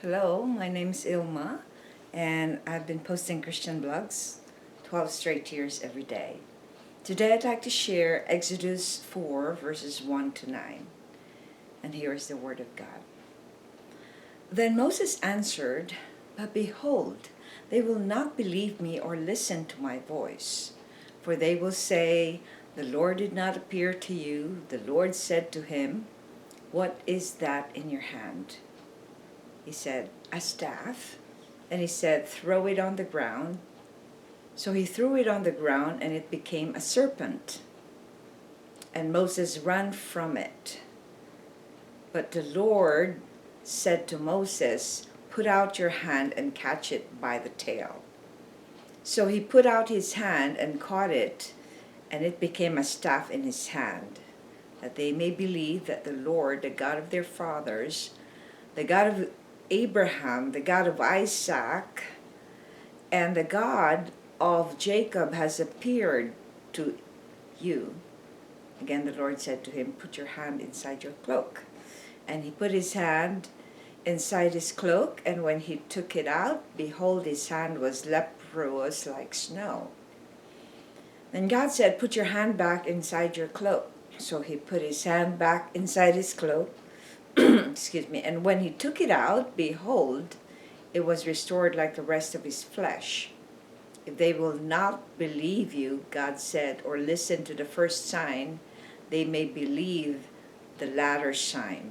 Hello, my name is Ilma, and I've been posting Christian blogs 12 straight years every day. Today I'd like to share Exodus 4 verses 1 to 9. And here is the word of God. Then Moses answered, "But behold, they will not believe me or listen to my voice. For they will say, 'The Lord did not appear to you.' The Lord said to him, 'What is that in your hand?' He said, 'A staff.' And he said, 'Throw it on the ground.' So he threw it on the ground, and it became a serpent. And Moses ran from it. But the Lord said to Moses, 'Put out your hand and catch it by the tail.' So he put out his hand and caught it, and it became a staff in his hand, that they may believe that the Lord, the God of their fathers, the God of Abraham, the God of Isaac, and the God of Jacob has appeared to you." Again the Lord said to him, "Put your hand inside your cloak." And he put his hand inside his cloak, and when he took it out, behold, his hand was leprous like snow. Then God said, "Put your hand back inside your cloak." So he put his hand back inside his cloak, excuse me, and when he took it out, behold, it was restored like the rest of his flesh. "If they will not believe you," God said, "or listen to the first sign, they may believe the latter sign.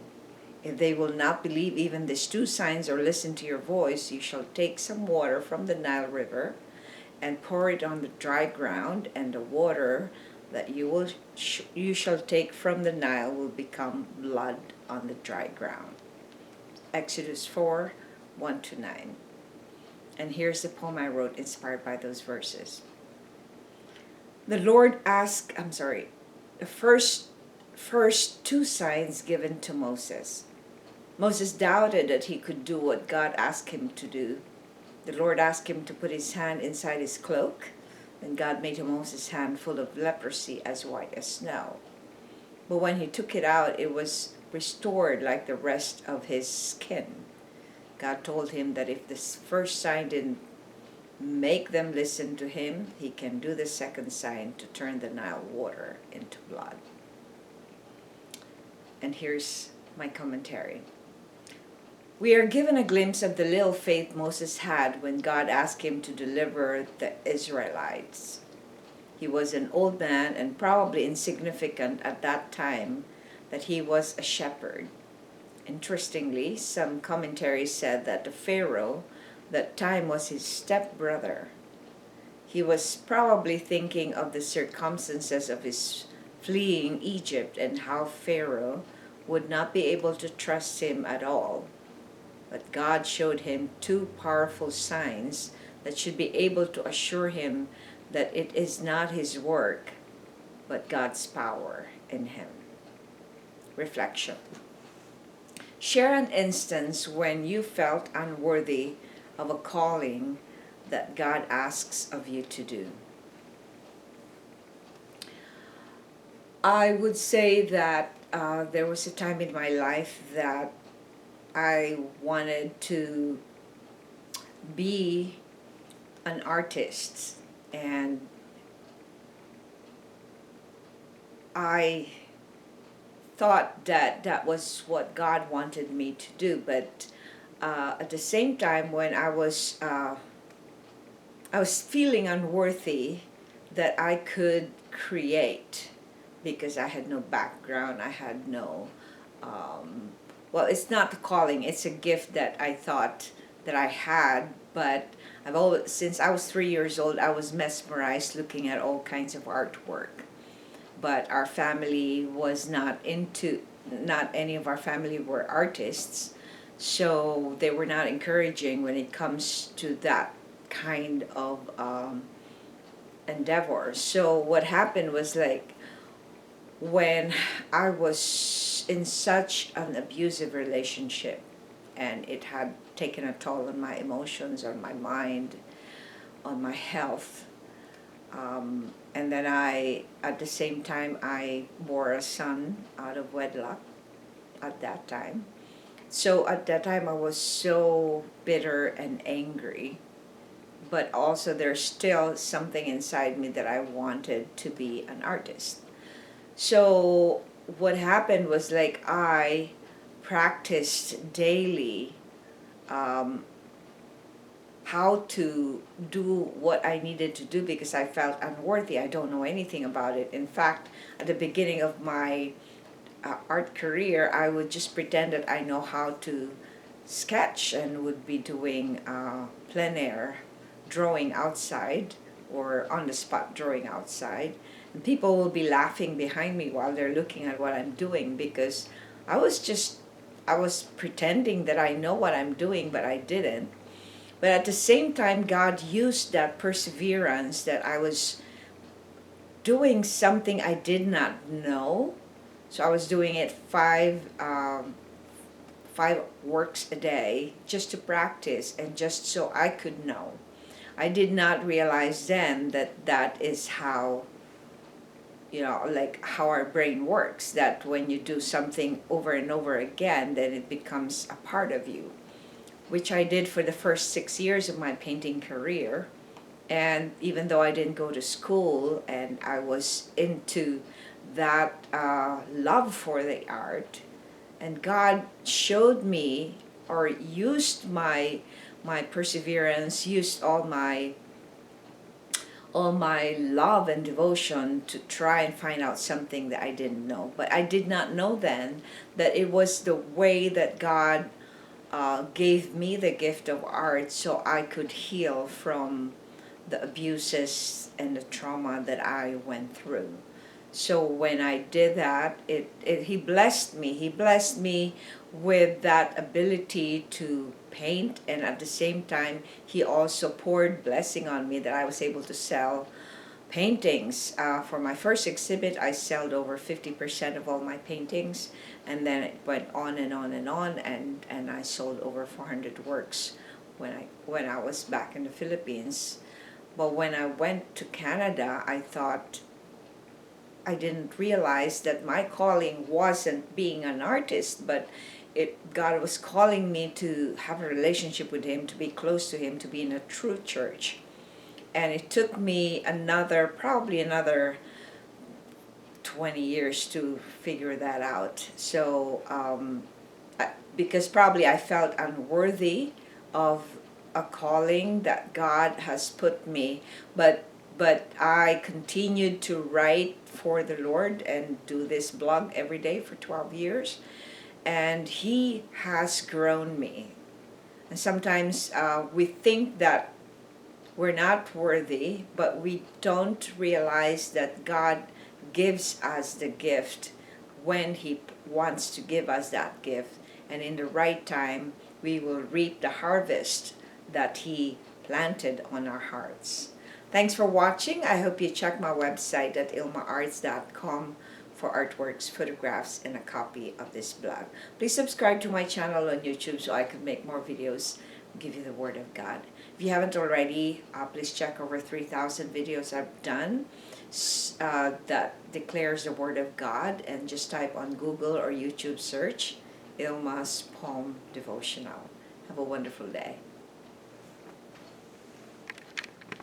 If they will not believe even these two signs or listen to your voice, you shall take some water from the Nile River and pour it on the dry ground, and the water that you shall take from the Nile will become blood on the dry ground." Exodus 4, 1 to 9. And here's the poem I wrote inspired by those verses. The first two signs given to Moses. Moses doubted that he could do what God asked him to do. The Lord asked him to put his hand inside his cloak, and God made Moses' hand full of leprosy as white as snow. But when he took it out, it was restored like the rest of his skin. God told him that if this first sign didn't make them listen to him, he can do the second sign to turn the Nile water into blood. And here's my commentary. We are given a glimpse of the little faith Moses had when God asked him to deliver the Israelites. He was an old man and probably insignificant at that time, that he was a shepherd. Interestingly, some commentaries said that the Pharaoh that time was his stepbrother. He was probably thinking of the circumstances of his fleeing Egypt and how Pharaoh would not be able to trust him at all. But God showed him two powerful signs that should be able to assure him that it is not his work, but God's power in him. Reflection. Share an instance when you felt unworthy of a calling that God asks of you to do. I would say that there was a time in my life that I wanted to be an artist, and I thought that that was what God wanted me to do. But at the same time, when I was feeling unworthy that I could create, because I had no background, I had no well, it's not the calling, it's a gift that I thought that I had, but I've always, since I was 3 years old, I was mesmerized looking at all kinds of artwork. But our family was not any of our family were artists, so they were not encouraging when it comes to that kind of endeavor. So what happened was, like, when I was in such an abusive relationship, and it had taken a toll on my emotions, on my mind, on my health, and then at the same time, I bore a son out of wedlock at that time. So at that time, I was so bitter and angry, but also there's still something inside me that I wanted to be an artist. So what happened was, like, I practiced daily um, how to do what I needed to do because I felt unworthy. I don't know anything about it. In fact, at the beginning of my art career, I would just pretend that I know how to sketch and would be doing plein air drawing outside or on the spot drawing outside. And people will be laughing behind me while they're looking at what I'm doing because I was just, I was pretending that I know what I'm doing, but I didn't. But at the same time, God used that perseverance that I was doing something I did not know. So I was doing it five works a day just to practice and just so I could know. I did not realize then that that is how, like how our brain works, that when you do something over and over again, then it becomes a part of you, which I did for the first 6 years of my painting career. And even though I didn't go to school and I was into that love for the art, and God showed me or used my perseverance, used all my love and devotion to try and find out something that I didn't know. But I did not know then that it was the way that God gave me the gift of art so I could heal from the abuses and the trauma that I went through. So when I did that, he blessed me. He blessed me with that ability to paint, and at the same time, he also poured blessing on me that I was able to sell paintings. For my first exhibit, I sold over 50% of all my paintings, and then it went on and on and on, and I sold over 400 works when I was back in the Philippines. But when I went to Canada, I thought, I didn't realize that my calling wasn't being an artist, but God was calling me to have a relationship with Him, to be close to Him, to be in a true church. And it took me probably another 20 years to figure that out. So, because probably I felt unworthy of a calling that God has put me, but I continued to write for the Lord and do this blog every day for 12 years, and He has grown me. And sometimes we think that we're not worthy, but we don't realize that God gives us the gift when He wants to give us that gift, and in the right time we will reap the harvest that He planted on our hearts. Thanks for watching. I hope you check my website at ilmaarts.com for artworks, photographs, and a copy of this blog. Please subscribe to my channel on YouTube so I can make more videos and give you the Word of God. If you haven't already, please check over 3,000 videos I've done that declares the Word of God, and just type on Google or YouTube search ILMA'S Poem Devotional. Have a wonderful day.